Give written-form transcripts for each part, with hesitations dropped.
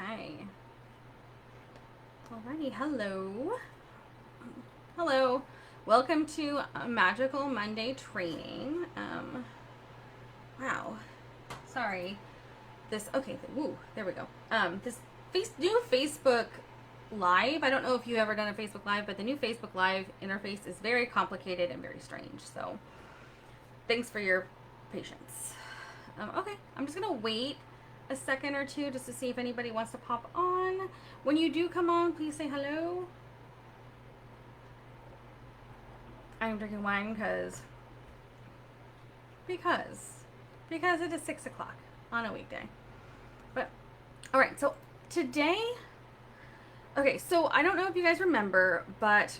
Okay. Alrighty, hello. Hello. Welcome to Magical Monday training. Wow. Sorry. Okay, woo, there we go. This new Facebook Live, I don't know if you've ever done a Facebook Live, but the new Facebook Live interface is very complicated and very strange. So, thanks for your patience. Okay, I'm just going to wait a second or two just to see if anybody wants to pop on. When you do come on, please say hello. I'm drinking wine because it is 6 o'clock on a weekday. But all right, so today, okay, so I don't know if you guys remember, but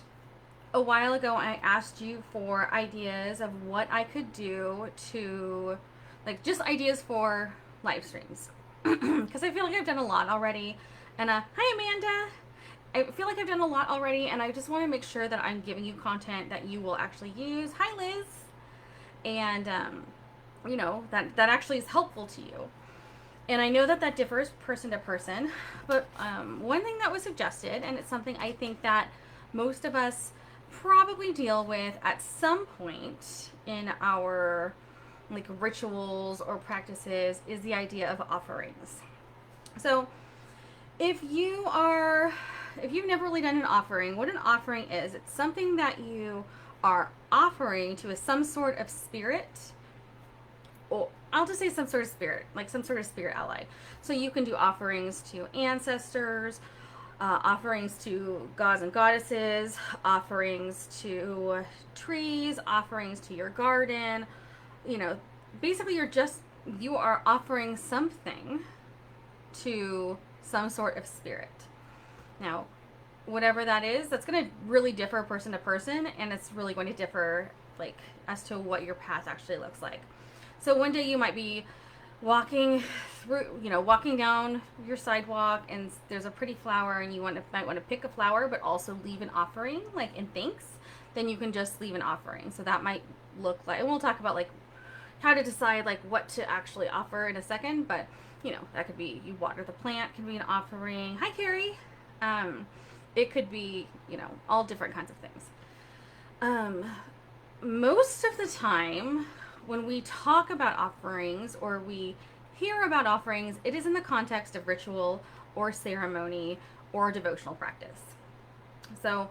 a while ago I asked you for ideas of what I could do to, like, just ideas for live streams. Because I feel like I've done a lot already. And hi Amanda. I feel like I've done a lot already, and I just want to make sure that I'm giving you content that you will actually use. Hi Liz. And you know, that actually is helpful to you. And I know that that differs person to person, but one thing that was suggested, and it's something I think that most of us probably deal with at some point in our like rituals or practices, is the idea of offerings. So if you've never really done an offering, what an offering is, it's something that you are offering to some sort of spirit. Well, I'll just say some sort of spirit, like some sort of spirit ally. So you can do offerings to ancestors, offerings to gods and goddesses, offerings to trees, offerings to your garden. You know, basically you are offering something to some sort of spirit. Now, whatever that is, that's going to really differ person to person, and it's really going to differ like as to what your path actually looks like. So one day you might be walking down your sidewalk, and there's a pretty flower, and you might want to pick a flower, but also leave an offering, like in thanks. Then you can just leave an offering. So that might look like, and we'll talk about like how to decide like what to actually offer in a second, but you know, that could be, you water the plant, can be an offering. Hi Carrie. It could be, you know, all different kinds of things. Most of the time when we talk about offerings or we hear about offerings, it is in the context of ritual or ceremony or devotional practice. So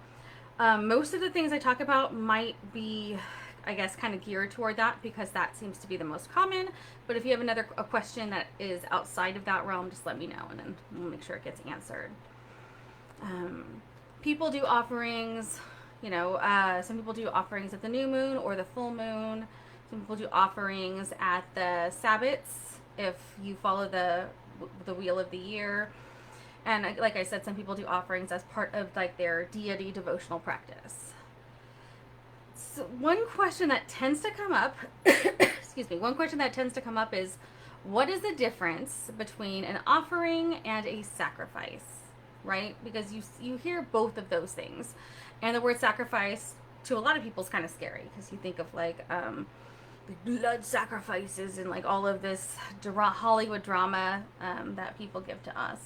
most of the things I talk about might be, I guess, kind of geared toward that, because that seems to be the most common. But if you have a question that is outside of that realm, just let me know, and then we'll make sure it gets answered. People do offerings, you know, some people do offerings at the new moon or the full moon. Some people do offerings at the Sabbats if you follow the wheel of the year. And like I said, some people do offerings as part of like their deity devotional practice. So one question that tends to come up, one question that tends to come up is, what is the difference between an offering and a sacrifice, right? Because you hear both of those things. And the word sacrifice to a lot of people is kind of scary, because you think of like blood sacrifices and like all of this Hollywood drama that people give to us.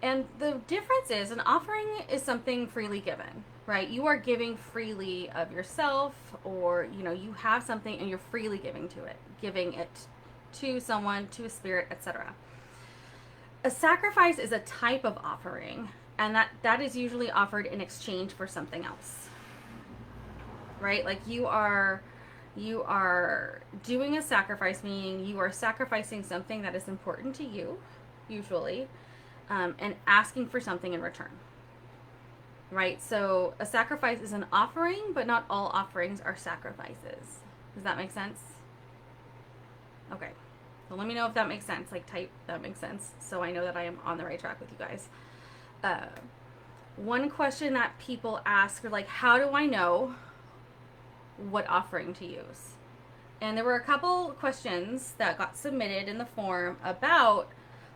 And the difference is, an offering is something freely given, right? You are giving freely of yourself, or, you know, you have something and you're freely giving it to someone, to a spirit, etc. A sacrifice is a type of offering, and that is usually offered in exchange for something else, right? Like you are doing a sacrifice, meaning you are sacrificing something that is important to you, usually, and asking for something in return, right? So a sacrifice is an offering, but not all offerings are sacrifices. Does that make sense? Okay. So let me know if that makes sense. Like, type that makes sense, so I know that I am on the right track with you guys. One question that people ask are like, how do I know what offering to use? And there were a couple questions that got submitted in the form about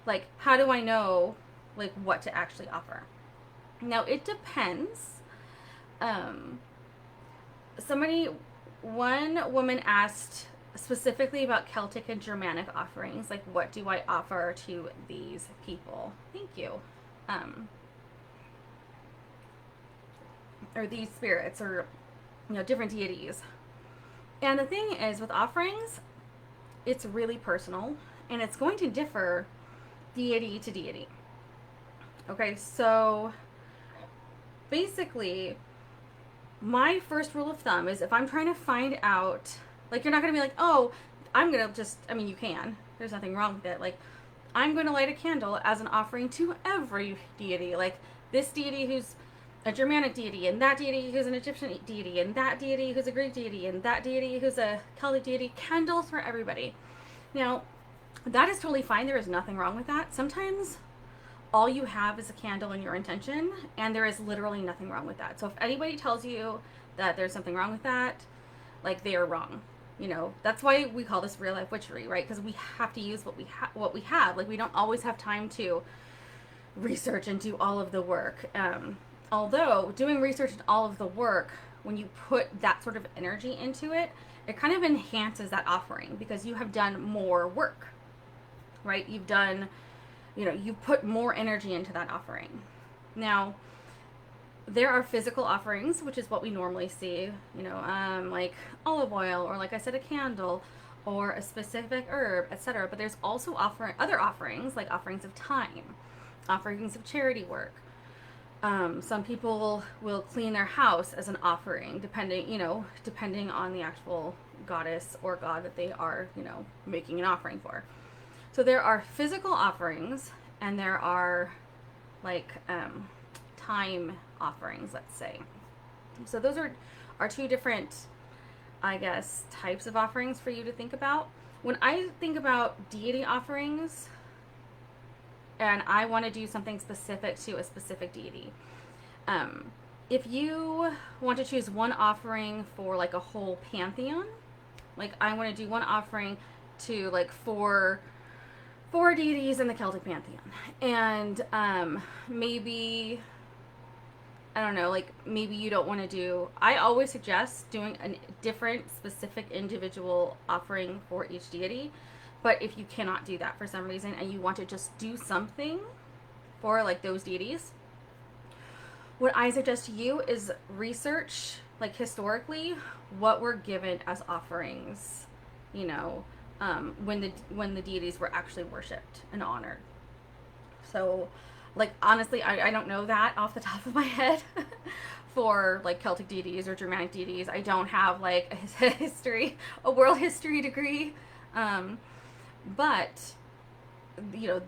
like, how do I know like what to actually offer? Now it depends. One woman asked specifically about Celtic and Germanic offerings. Like, what do I offer to these people? Thank you. Or these spirits, or, different deities. And the thing is, with offerings, it's really personal, and it's going to differ deity to deity. Okay, so basically, my first rule of thumb is if I'm trying to find out, like, you're not going to be like, oh, I'm going to just, I mean, you can. There's nothing wrong with it. Like, I'm going to light a candle as an offering to every deity. Like, this deity who's a Germanic deity, and that deity who's an Egyptian deity, and that deity who's a Greek deity, and that deity who's a Celtic deity. Candles for everybody. Now, that is totally fine. There is nothing wrong with that. Sometimes all you have is a candle and your intention, and there is literally nothing wrong with that. So if anybody tells you that there's something wrong with that, like, they are wrong. That's why we call this real life witchery, right? Because we have to use what we have. Like, we don't always have time to research and do all of the work. Although doing research and all of the work, when you put that sort of energy into it, it kind of enhances that offering because you have done more work, right? You've done, you put more energy into that offering. Now, there are physical offerings, which is what we normally see, like olive oil, or, like I said, a candle, or a specific herb, etc. But there's also other offerings, like offerings of time, offerings of charity work. Some people will clean their house as an offering, depending on the actual goddess or god that they are, making an offering for. So there are physical offerings, and there are, like, time offerings, let's say. So those are two different, I guess, types of offerings for you to think about. When I think about deity offerings, and I want to do something specific to a specific deity, if you want to choose one offering for, like, a whole pantheon, like, I want to do one offering to, like, four deities in the Celtic pantheon, and maybe, I don't know, like, maybe you don't want to do, I always suggest doing a different specific individual offering for each deity. But if you cannot do that for some reason, and you want to just do something for, like, those deities, what I suggest to you is research, like, historically, what were given as offerings, when the deities were actually worshipped and honored. So, like, honestly, I don't know that off the top of my head for, like, Celtic deities or Germanic deities. I don't have, like, a world history degree. But,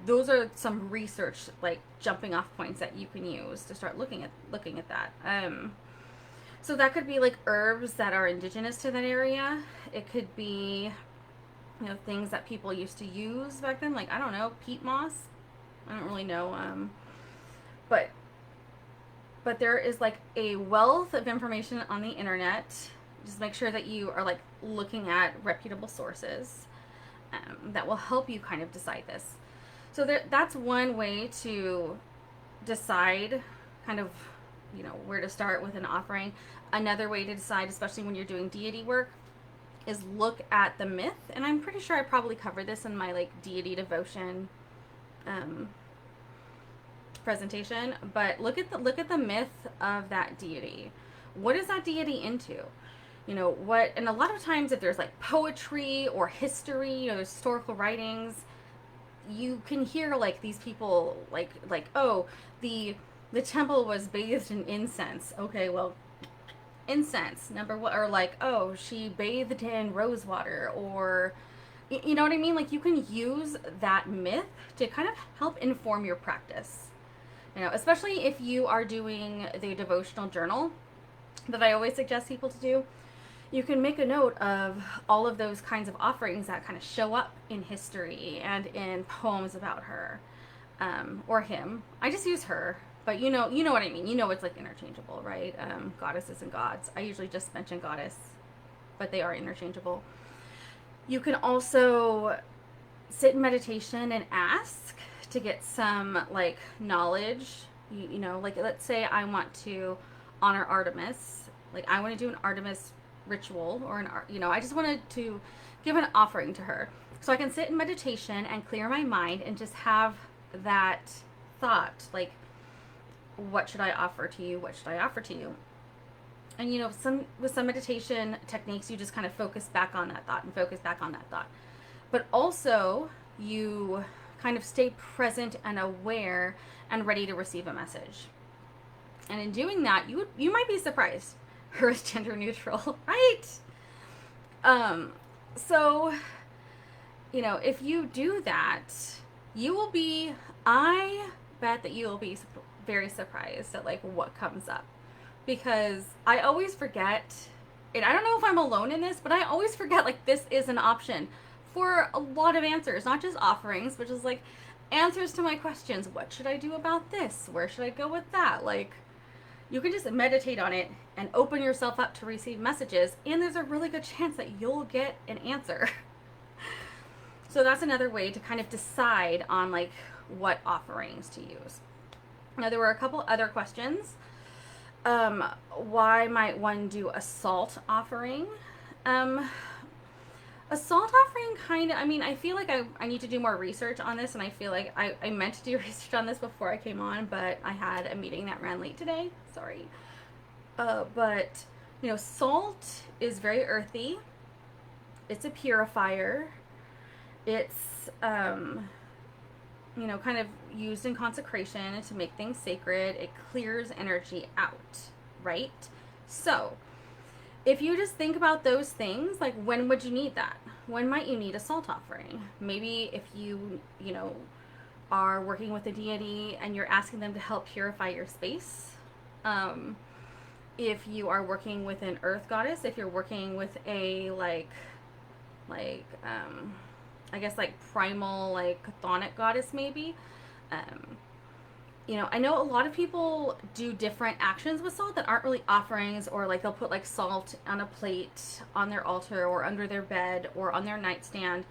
those are some research, like, jumping off points that you can use to start looking at that. So that could be, like, herbs that are indigenous to that area. It could be, things that people used to use back then, like, I don't know, peat moss. I don't really know. But there is, like, a wealth of information on the internet. Just make sure that you are, like, looking at reputable sources. That will help you kind of decide this. So that's one way to decide kind of, where to start with an offering. Another way to decide, especially when you're doing deity work, is look at the myth. And I'm pretty sure I probably covered this in my, like, deity devotion presentation. But look at the myth of that deity. What is that deity into? And a lot of times if there's, like, poetry or history, there's historical writings, you can hear, like, these people, like, oh, the temple was bathed in incense. Okay, well, incense, number one, or, like, oh, she bathed in rose water, or, you know what I mean? Like, you can use that myth to kind of help inform your practice, especially if you are doing the devotional journal that I always suggest people to do. You can make a note of all of those kinds of offerings that kind of show up in history and in poems about her, or him. I just use her, but you know what I mean. It's, like, interchangeable, right? Goddesses and gods. I usually just mention goddess, but they are interchangeable. You can also sit in meditation and ask to get some, like, knowledge. Like, let's say I want to honor Artemis. Like, I want to do an Artemis ritual, or I just wanted to give an offering to her. So I can sit in meditation and clear my mind and just have that thought, like, what should I offer to you? What should I offer to you? And you know, with some meditation techniques, you just kind of focus back on that thought and focus back on that thought. But also, you kind of stay present and aware and ready to receive a message. And in doing that, you might be surprised. Her is gender neutral, right? So, you know, if you do that, I bet that you will be very surprised at like what comes up. Because I always forget, and I don't know if I'm alone in this, but I always forget like this is an option for a lot of answers, not just offerings, which is like answers to my questions. What should I do about this? Where should I go with that? Like, you can just meditate on it and open yourself up to receive messages, and there's a really good chance that you'll get an answer. So that's another way to kind of decide on like what offerings to use. Now, there were a couple other questions. Why might one do a salt offering? A salt offering kind of, I mean, I feel like I need to do more research on this, and I feel like I meant to do research on this before I came on, but I had a meeting that ran late today. Sorry. But, you know, salt is very earthy. It's a purifier. It's, you know, kind of used in consecration to make things sacred. It clears energy out, right? So, if you just think about those things, like when would you need that? When might you need a salt offering? Maybe if you know, are working with a deity and you're asking them to help purify your space. If you are working with an earth goddess, if you're working with a I guess like primal, like chthonic goddess maybe. You know, I know a lot of people do different actions with salt that aren't really offerings, or like they'll put like salt on a plate on their altar or under their bed or on their nightstand.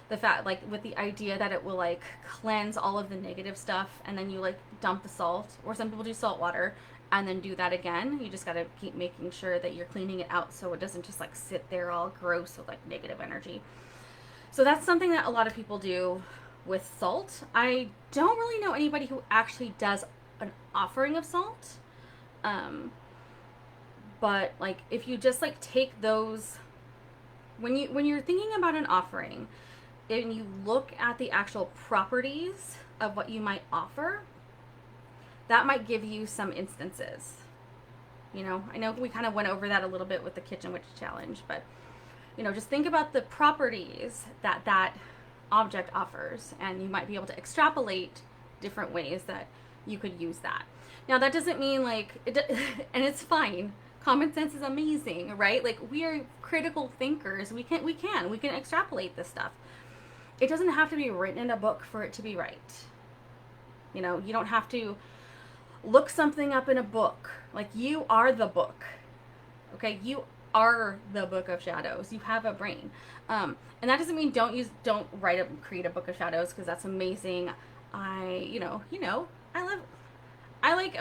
The fact, like, with the idea that it will like cleanse all of the negative stuff, and then you like dump the salt, or some people do salt water and then do that again. You just got to keep making sure that you're cleaning it out so it doesn't just like sit there all gross with like negative energy. So that's something that a lot of people do with salt. I don't really know anybody who actually does an offering of salt. But like if you just like take those, when you're thinking about an offering and you look at the actual properties of what you might offer, that might give you some instances. You know, I know we kind of went over that a little bit with the Kitchen Witch Challenge, but you know, just think about the properties that that object offers, and you might be able to extrapolate different ways that you could use that. Now, that doesn't mean like, and it's fine. Common sense is amazing, right? Like, we are critical thinkers. We can extrapolate this stuff. It doesn't have to be written in a book for it to be right. You know, you don't have to look something up in a book. Like, you are the book. Okay, you are the book of shadows. You have a brain. And that doesn't mean don't create a book of shadows, because that's amazing. I'm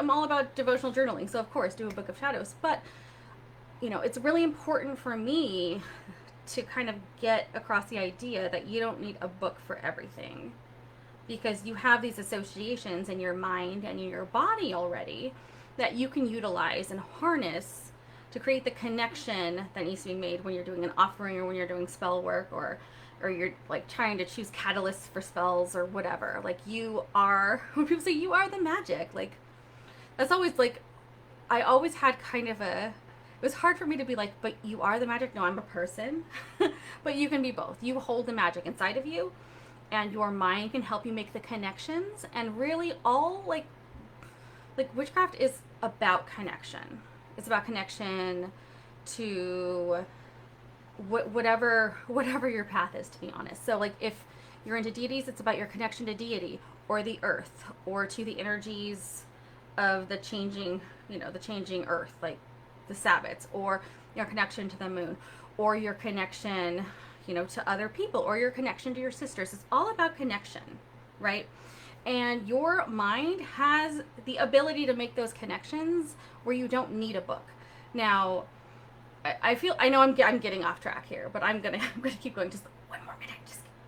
all about devotional journaling, so of course do a book of shadows. But, you know, it's really important for me to kind of get across the idea that you don't need a book for everything, because you have these associations in your mind and in your body already that you can utilize and harness to create the connection that needs to be made when you're doing an offering, or when you're doing spell work, or you're like trying to choose catalysts for spells or whatever. Like, you are, when people say you are the magic, like, that's always like, I always had kind of it was hard for me to be like, but you are the magic. No, I'm a person. But you can be both. You hold the magic inside of you, and your mind can help you make the connections. And really all like witchcraft is about connection. It's about connection to whatever your path is, to be honest. So like, if you're into deities, it's about your connection to deity or the earth, or to the energies of the changing earth, like the Sabbats, or your connection to the moon, or your connection, to other people, or your connection to your sisters. It's all about connection, right? And your mind has the ability to make those connections where you don't need a book. Now, I feel, I know I'm getting off track here, but I'm gonna keep going. Just one more minute.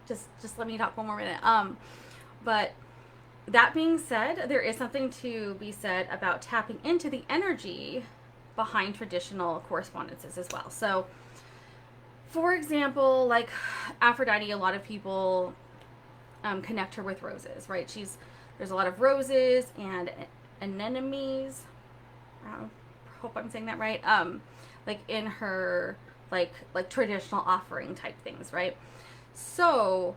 Just let me talk one more minute. But that being said, there is something to be said about tapping into the energy behind traditional correspondences as well. So, for example, like Aphrodite, a lot of people connect her with roses, right? There's a lot of roses and anemones. I hope I'm saying that right. Like in her like traditional offering type things, right? So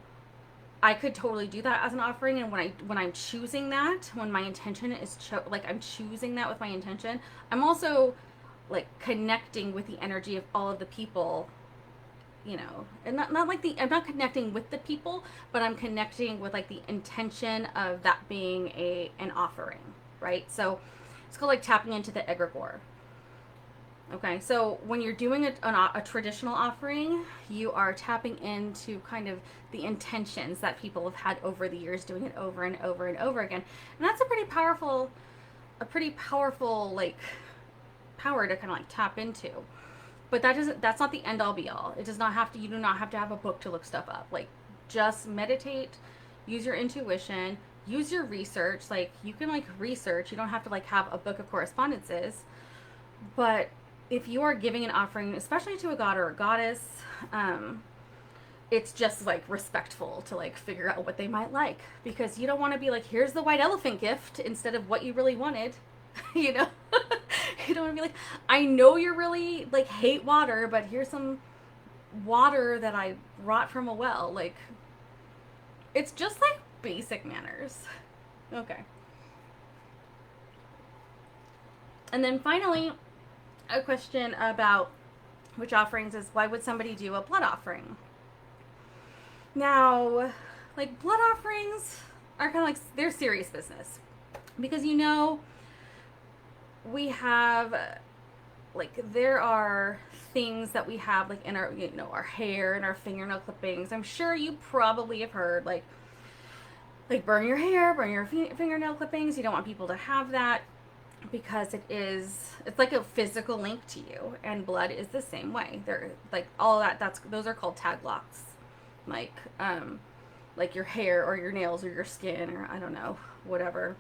I could totally do that as an offering, and when I'm choosing that, when my intention is like I'm choosing that with my intention, I'm also like connecting with the energy of all of the people, you know, and not like I'm not connecting with the people, but I'm connecting with like the intention of that being an offering, right? So it's called like tapping into the egregore. Okay, so when you're doing a traditional offering, you are tapping into kind of the intentions that people have had over the years, doing it over and over and over again, and that's a pretty powerful like power to kind of like tap into. But that's not the end all be all. It does not have to. You do not have to have a book to look stuff up. Like, just meditate, use your intuition, use your research. Like, you can like research. You don't have to like have a book of correspondences, but if you are giving an offering, especially to a god or a goddess, it's just like respectful to like figure out what they might like, because you don't want to be like, here's the white elephant gift instead of what you really wanted. You know, you don't want to be like, I know you really like hate water, but here's some water that I brought from a well. Like, it's just like basic manners. Okay. And then finally, a question about witch offerings is, why would somebody do a blood offering? Now, like, blood offerings are kind of like, they're serious business, because, you know, we have like, there are things that we have like in our, you know, our hair and our fingernail clippings. I'm sure you probably have heard like burn your hair, burn your fingernail clippings. You don't want people to have that, because it's like a physical link to you, and blood is the same way. They're like, all that, those are called tag locks, like your hair or your nails or your skin, or I don't know, whatever,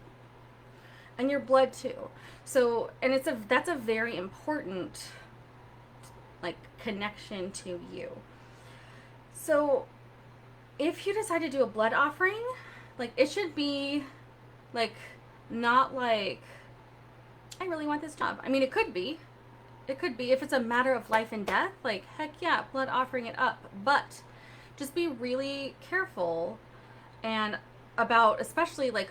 and your blood too. So, and that's a very important like connection to you. So if you decide to do a blood offering, like, it should be like, not like, I really want this job. I mean, it could be if it's a matter of life and death, like, heck yeah, blood offering it up. But just be really careful and about, especially like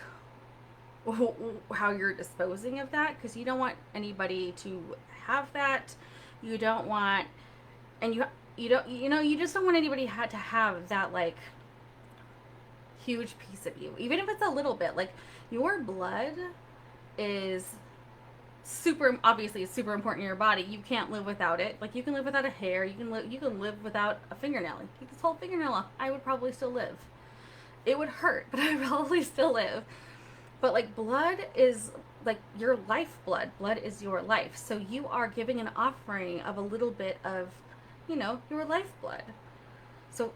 how you're disposing of that, because you don't want anybody to have that. You don't want, and you don't, you know, you just don't want anybody to have that like huge piece of you, even if it's a little bit. Like, your blood is obviously it's super important in your body. You can't live without it. Like, you can live without a hair, you can live without a fingernail. Like, take this whole fingernail off, I would probably still live. It would hurt, but I would probably still live. But like, blood is like your lifeblood. Blood is your life. So you are giving an offering of a little bit of, you know, your lifeblood. So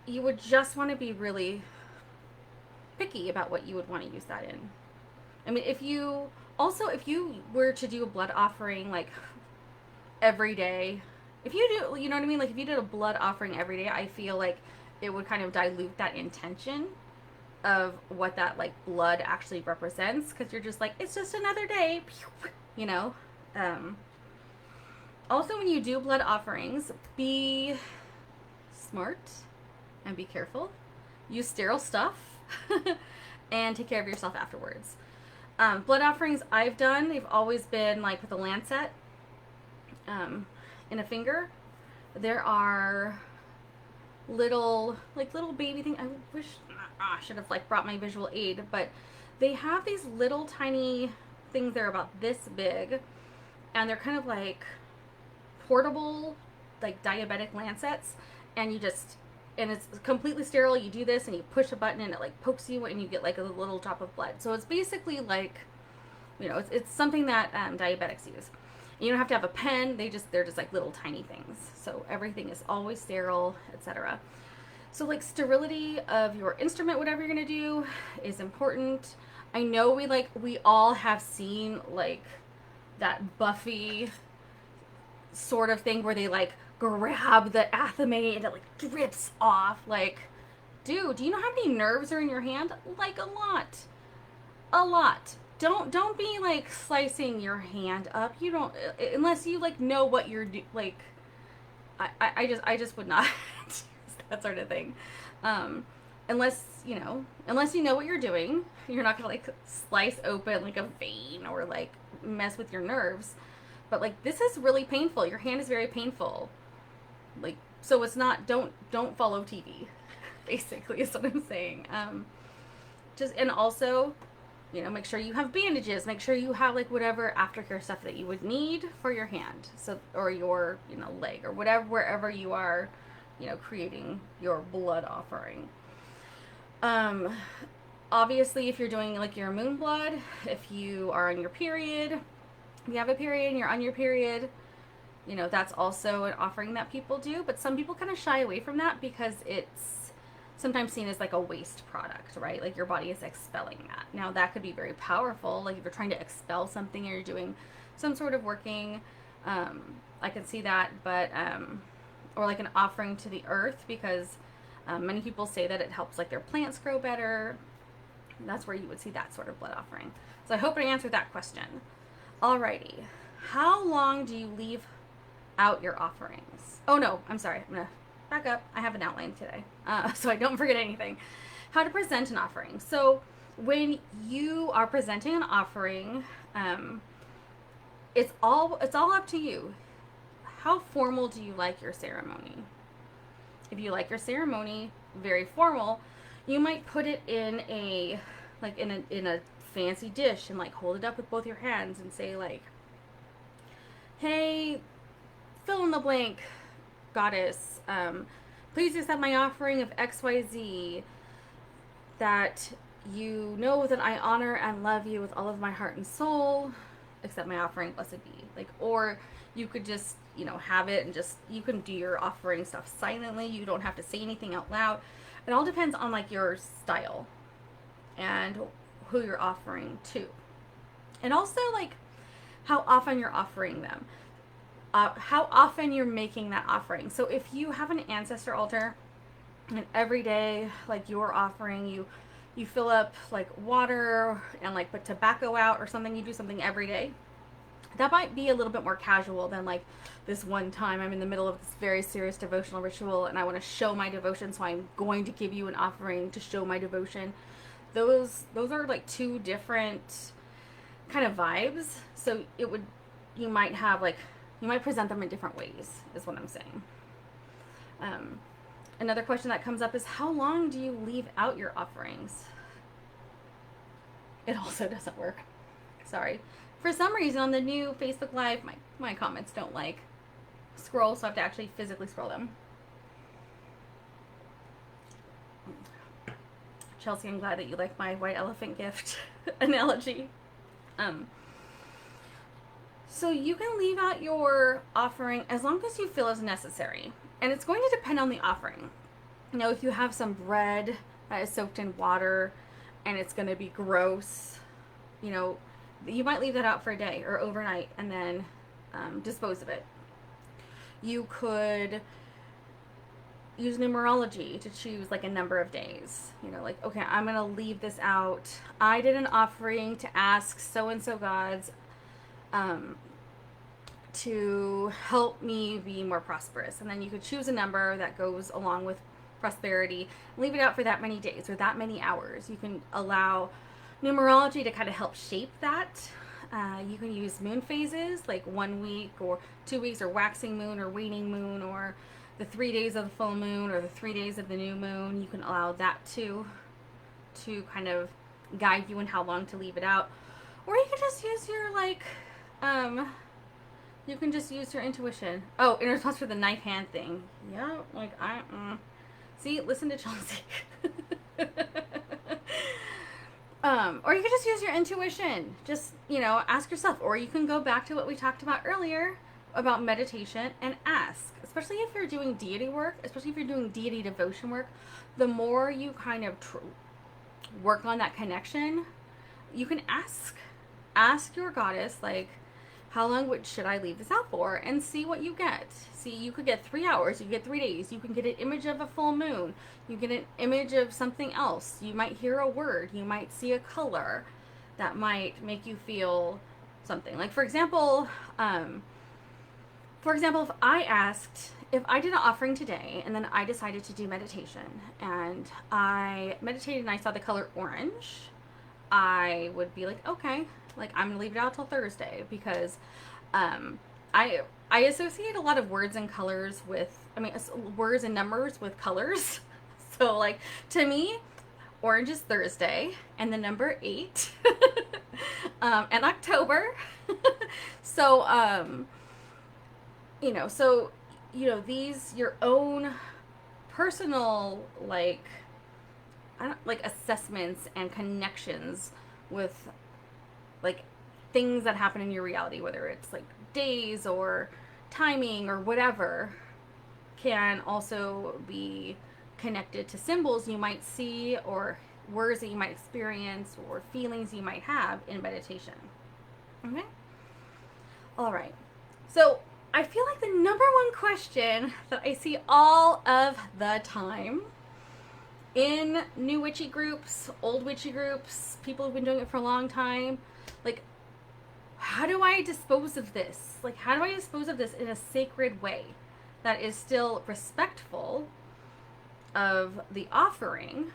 you would just want to be really picky about what you would want to use that in. I mean, if you were to do a blood offering like every day, if you do, you know what I mean? Like, if you did a blood offering every day, I feel like it would kind of dilute that intention of what that like blood actually represents, because you're just like, it's just another day, you know. Also, when you do blood offerings, be smart and be careful. Use sterile stuff and take care of yourself afterwards. Blood offerings I've done, they've always been like with a lancet in a finger. There are little baby thing. I wish I should have like brought my visual aid, but they have these little tiny things. They're about this big, and they're kind of like portable, like diabetic lancets, and it's completely sterile. You do this and you push a button and it like pokes you and you get like a little drop of blood. So it's basically like, you know, it's something that diabetics use. You don't have to have a pen. They're just like little tiny things. So everything is always sterile, etc. So like sterility of your instrument, whatever you're gonna do, is important. I know we all have seen like that Buffy sort of thing where they like grab the athame and it like drips off. Like, dude, do you know how many nerves are in your hand? Like a lot. A lot. Don't be like slicing your hand up. You don't, unless you like know what you're like. I just would not that sort of thing. Unless you know what you're doing, you're not gonna like slice open like a vein or like mess with your nerves. But like this is really painful. Your hand is very painful. Like, so it's not, don't follow TV. Basically is what I'm saying. And also, make sure you have bandages. Make sure you have like whatever aftercare stuff that you would need for your hand, so, or your leg or whatever, wherever you are, creating your blood offering. Obviously, if you're doing like your moon blood, if you are on your period, if you have a period and you're on your period, that's also an offering that people do. But some people kind of shy away from that because it's sometimes seen as like a waste product, right? Like your body is expelling that. Now that could be very powerful. Like if you're trying to expel something or you're doing some sort of working, I can see that, but, or like an offering to the earth, because many people say that it helps like their plants grow better. That's where you would see that sort of blood offering. So I hope I answered that question. Alrighty. How long do you leave out your offerings? Oh no, I'm sorry. I'm gonna back up. I have an outline today, so I don't forget anything. How to present an offering. So when you are presenting an offering, it's all up to you. How formal do you like your ceremony? If you like your ceremony very formal, you might put it in a fancy dish and like hold it up with both your hands and say like, hey, fill in the blank goddess, please accept my offering of XYZ, that you know that I honor and love you with all of my heart and soul. Accept my offering, blessed be. Like, or you could just, have it and just, you can do your offering stuff silently. You don't have to say anything out loud. It all depends on like your style and who you're offering to. And also like how often you're offering them. How often you're making that offering. So if you have an ancestor altar and every day, like you're offering, you fill up like water and like put tobacco out or something, you do something every day, that might be a little bit more casual than like this one time I'm in the middle of this very serious devotional ritual and I want to show my devotion, so I'm going to give you an offering to show my devotion. Those are like two different kind of vibes. So you might present them in different ways, is what I'm saying. Another question that comes up is, how long do you leave out your offerings? It also doesn't work. Sorry. For some reason on the new Facebook Live, my comments don't like scroll, so I have to actually physically scroll them. Chelsea, I'm glad that you like my white elephant gift analogy. So you can leave out your offering as long as you feel is necessary. And it's going to depend on the offering. If you have some bread that is soaked in water and it's going to be gross, you might leave that out for a day or overnight and then dispose of it. You could use numerology to choose like a number of days. Like, okay, I'm going to leave this out. I did an offering to ask so-and-so gods to help me be more prosperous. And then you could choose a number that goes along with prosperity, leave it out for that many days or that many hours. You can allow numerology to kind of help shape that. You can use moon phases, like 1 week or 2 weeks, or waxing moon or waning moon, or the 3 days of the full moon or the 3 days of the new moon. You can allow that to kind of guide you in how long to leave it out. Or you can just use your you can just use your intuition. Oh, in response for the knife hand thing. Yeah, like see, listen to Chelsea. Or you could just use your intuition. Just, ask yourself. Or you can go back to what we talked about earlier about meditation and ask. Especially if you're doing deity work, especially if you're doing deity devotion work, the more you kind of work on that connection, you can ask your goddess, like, how long should I leave this out for, and see what you get. See, you could get 3 hours, you get 3 days, you can get an image of a full moon, you get an image of something else, you might hear a word, you might see a color that might make you feel something. Like, for example, if I did an offering today and then I decided to do meditation and I meditated and I saw the color orange, I would be like, okay, like, I'm gonna leave it out till Thursday, because I associate a lot of words and colors with, words and numbers with colors. So, like, to me, orange is Thursday and the number 8 and October. So these, your own personal, like, assessments and connections with, like, things that happen in your reality, whether it's like days or timing or whatever, can also be connected to symbols you might see or words that you might experience or feelings you might have in meditation. Okay? All right. So I feel like the number one question that I see all of the time in new witchy groups, old witchy groups, people who've been doing it for a long time, like, how do I dispose of this? Like, how do I dispose of this in a sacred way that is still respectful of the offering,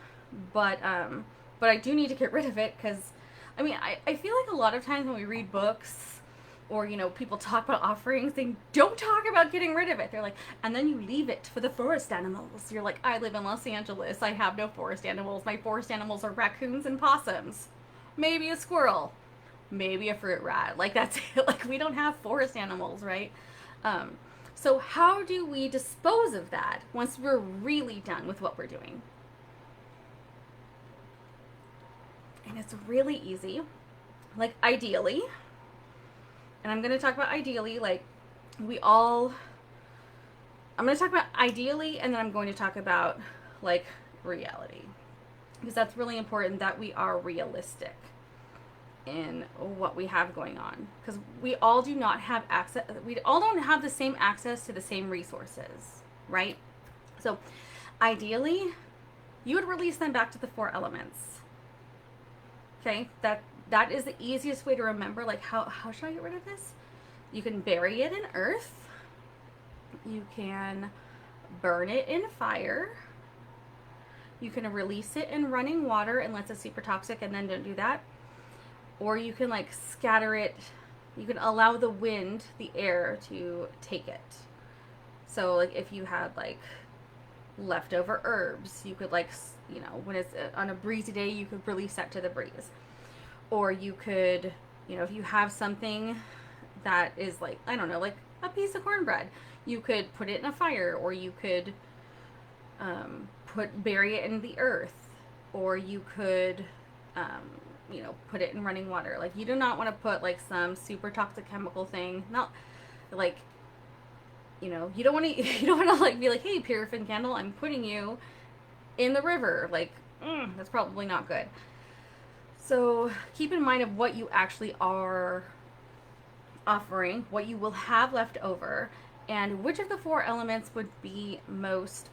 but I do need to get rid of it, because, I feel like a lot of times when we read books or, people talk about offerings, they don't talk about getting rid of it. They're like, and then you leave it for the forest animals. You're like, I live in Los Angeles. I have no forest animals. My forest animals are raccoons and possums. Maybe a squirrel. Maybe a fruit rat. Like, that's it. Like, we don't have forest animals, right? So how do we dispose of that once we're really done with what we're doing? And it's really easy. Like, ideally, and I'm going to talk about ideally, like, I'm going to talk about ideally, and then I'm going to talk about, like, reality. Because that's really important, that we are realistic in what we have going on, because we all do not have access, we all don't have the same access to the same resources, right? So ideally you would release them back to the 4 elements. Okay, that is the easiest way to remember, like, how should I get rid of this? You can bury it in earth, you can burn it in fire, you can release it in running water unless it's super toxic, and then don't do that. Or you can, like, scatter it. You can allow the wind, the air, to take it. So, like, if you had, like, leftover herbs, you could, like, when it's on a breezy day, you could release that to the breeze. Or you could, if you have something that is, like, I don't know, like a piece of cornbread, you could put it in a fire, or you could bury it in the earth, or you could put it in running water. Like, you do not want to put, like, some super toxic chemical thing, not, like, you don't want to like, be like, hey, paraffin candle, I'm putting you in the river. Like, that's probably not good. So keep in mind of what you actually are offering, what you will have left over, and which of the 4 elements would be most,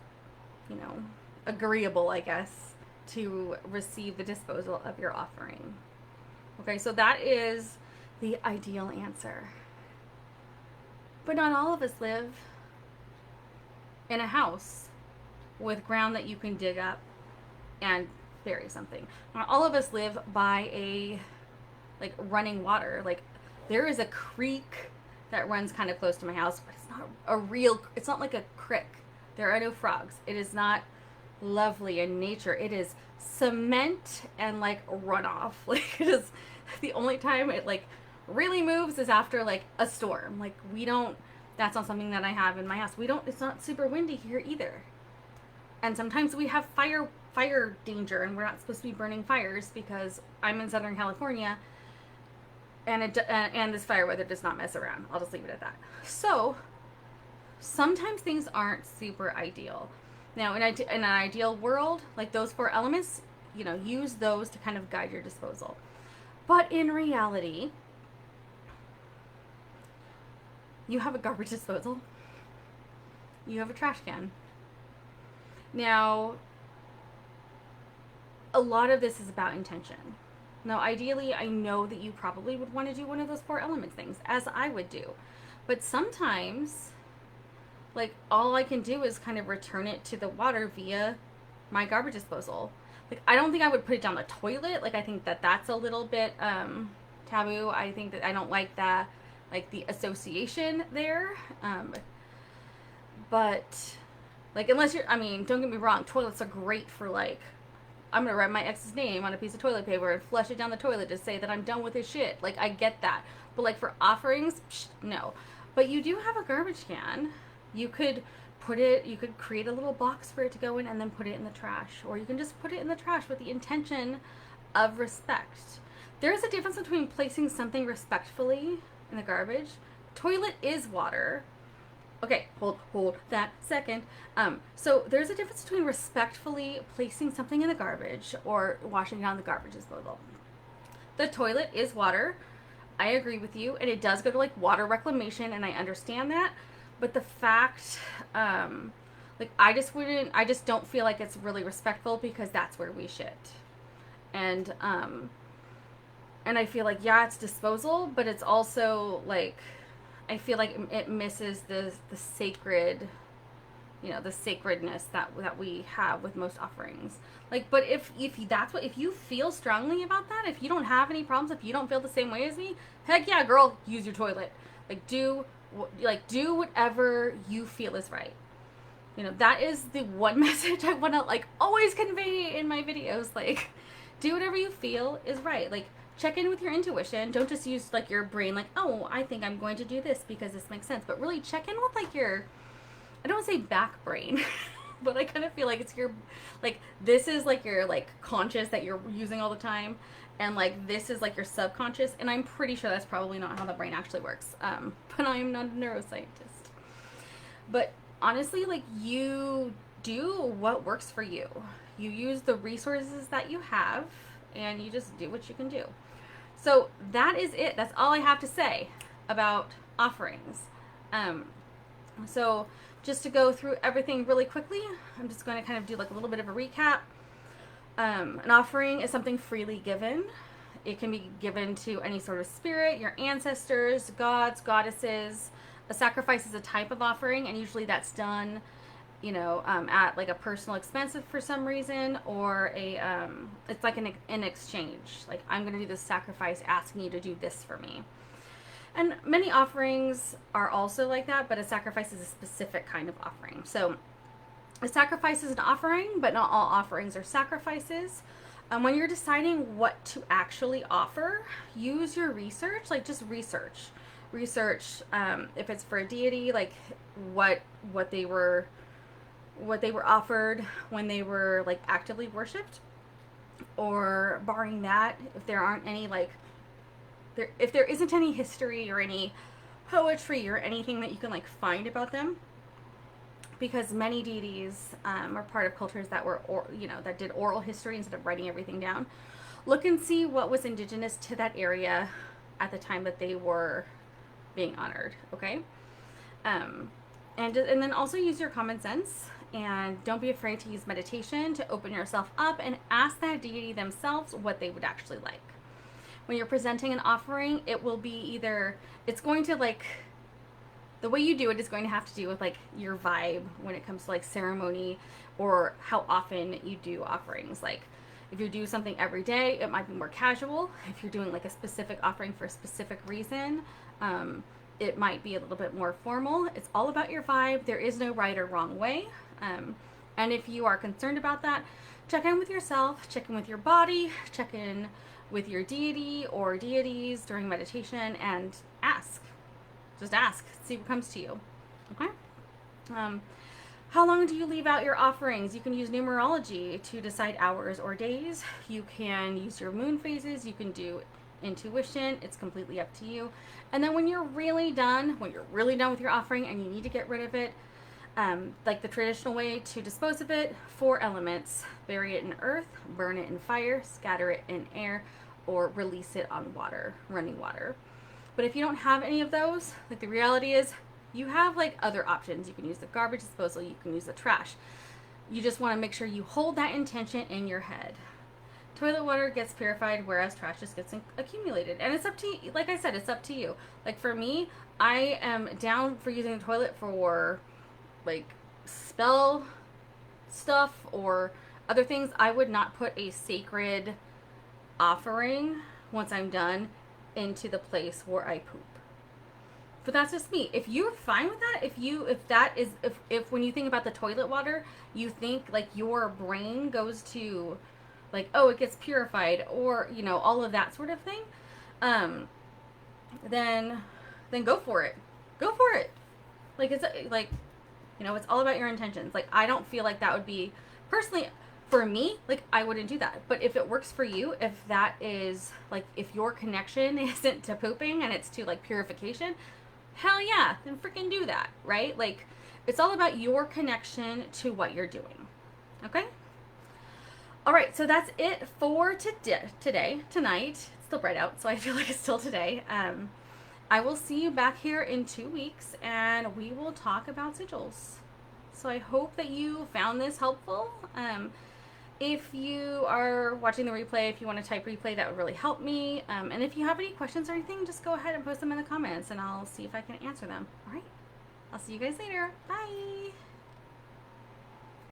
agreeable, I guess, to receive the disposal of your offering. Okay, so that is the ideal answer. But not all of us live in a house with ground that you can dig up and bury something. Not all of us live by a, like, running water. Like, there is a creek that runs kind of close to my house, but it's not like a creek. There are no frogs. It is not lovely in nature. It is cement and, like, runoff. Like, it is, the only time it, like, really moves is after, like, a storm. Like, that's not something that I have in my house. It's not super windy here either. And sometimes we have fire danger, and we're not supposed to be burning fires because I'm in Southern California, and this fire weather does not mess around. I'll just leave it at that. So sometimes things aren't super ideal. Now, in an ideal world, like those 4 elements, use those to kind of guide your disposal. But in reality, you have a garbage disposal. You have a trash can. Now, a lot of this is about intention. Now, ideally, I know that you probably would want to do one of those 4 elements things, as I would do. But sometimes, like, all I can do is kind of return it to the water via my garbage disposal. Like, I don't think I would put it down the toilet. Like, I think that that's a little bit taboo. I think that I don't like that, like, the association there. But, like, unless you're, I mean, don't get me wrong, toilets are great for, like, I'm gonna write my ex's name on a piece of toilet paper and flush it down the toilet to say that I'm done with his shit. Like, I get that. But, like, for offerings, no. But you do have a garbage can. You could create a little box for it to go in and then put it in the trash. Or you can just put it in the trash with the intention of respect. There is a difference between placing something respectfully in the garbage. Toilet is water. Okay, hold that second. So there's a difference between respectfully placing something in the garbage or washing down the garbage disposal. The toilet is water. I agree with you, and it does go to like water reclamation, and I understand that. But the fact, like, I just don't feel like it's really respectful because that's where we shit. And I feel like, yeah, it's disposal, but it's also like, I feel like it misses the sacred, the sacredness that we have with most offerings. Like, but if you feel strongly about that, if you don't have any problems, if you don't feel the same way as me, heck yeah, girl, use your toilet. Like, do whatever you feel is right. That is the one message I want to, like, always convey in my videos. Like, do whatever you feel is right. Like, check in with your intuition. Don't just use, like, your brain, like, oh, I think I'm going to do this because this makes sense. But really check in with, like, your, I don't want to say back brain, but I kind of feel like it's your, like, this is, like, your, like, conscious that you're using all the time. And, like, this is, like, your subconscious. And I'm pretty sure that's probably not how the brain actually works. But I'm not a neuroscientist. But honestly, like, you do what works for you. You use the resources that you have, and you just do what you can do. So that is it. That's all I have to say about offerings. So just to go through everything really quickly, I'm just going to kind of do like a little bit of a recap. An offering is something freely given. It can be given to any sort of spirit, your ancestors, gods, goddesses. A sacrifice is a type of offering, and usually that's done, at like a personal expense for some reason, or it's like an exchange. Like, I'm going to do this sacrifice asking you to do this for me. And many offerings are also like that, but a sacrifice is a specific kind of offering. So a sacrifice is an offering, but not all offerings are sacrifices. When you're deciding what to actually offer, use your research. Like, just research. If it's for a deity, like what they were offered when they were like actively worshipped, or barring that, if there aren't any if there isn't any history or any poetry or anything that you can like find about them, because many deities are part of cultures that were that did oral history instead of writing everything down. Look and see what was indigenous to that area at the time that they were being honored. Okay. And then also use your common sense, and don't be afraid to use meditation to open yourself up and ask that deity themselves what they would actually like. When you're presenting an offering, it will be it's going to, like, the way you do it is going to have to do with like your vibe when it comes to like ceremony, or how often you do offerings. Like, if you do something every day, it might be more casual. If you're doing like a specific offering for a specific reason, it might be a little bit more formal. It's all about your vibe. There is no right or wrong way. And if you are concerned about that, check in with yourself, check in with your body, check in with your deity or deities during meditation, and ask. Just ask. See what comes to you. Okay? How long do you leave out your offerings? You can use numerology to decide hours or days. You can use your moon phases. You can do intuition. It's completely up to you. And then when you're really done with your offering and you need to get rid of it, like the traditional way to dispose of it, 4 elements: bury it in earth, burn it in fire, scatter it in air, or release it on water, running water. But if you don't have any of those, like the reality is, you have like other options. You can use the garbage disposal, you can use the trash. You just want to make sure you hold that intention in your head. Toilet water gets purified, whereas trash just gets accumulated. And it's up to you. Like I said, it's up to you. Like for me, I am down for using the toilet for like spell stuff or other things. I would not put a sacred offering once I'm done into the place where I poop. But that's just me. If you're fine with that, if when you think about the toilet water, you think like your brain goes to like, oh, it gets purified, or all of that sort of thing, then go for it. Go for it. Like it's like, it's all about your intentions. Like I don't feel like that would be personally for me, like I wouldn't do that. But if it works for you, if that is like, if your connection isn't to pooping and it's to like purification, hell yeah, then freaking do that, right? Like it's all about your connection to what you're doing. Okay? All right, so that's it for tonight. It's still bright out, so I feel like it's still today. I will see you back here in 2 weeks, and we will talk about sigils. So I hope that you found this helpful. If you are watching the replay, if you want to type replay, that would really help me. And if you have any questions or anything, just go ahead and post them in the comments, and I'll see if I can answer them. All right, I'll see you guys later. Bye.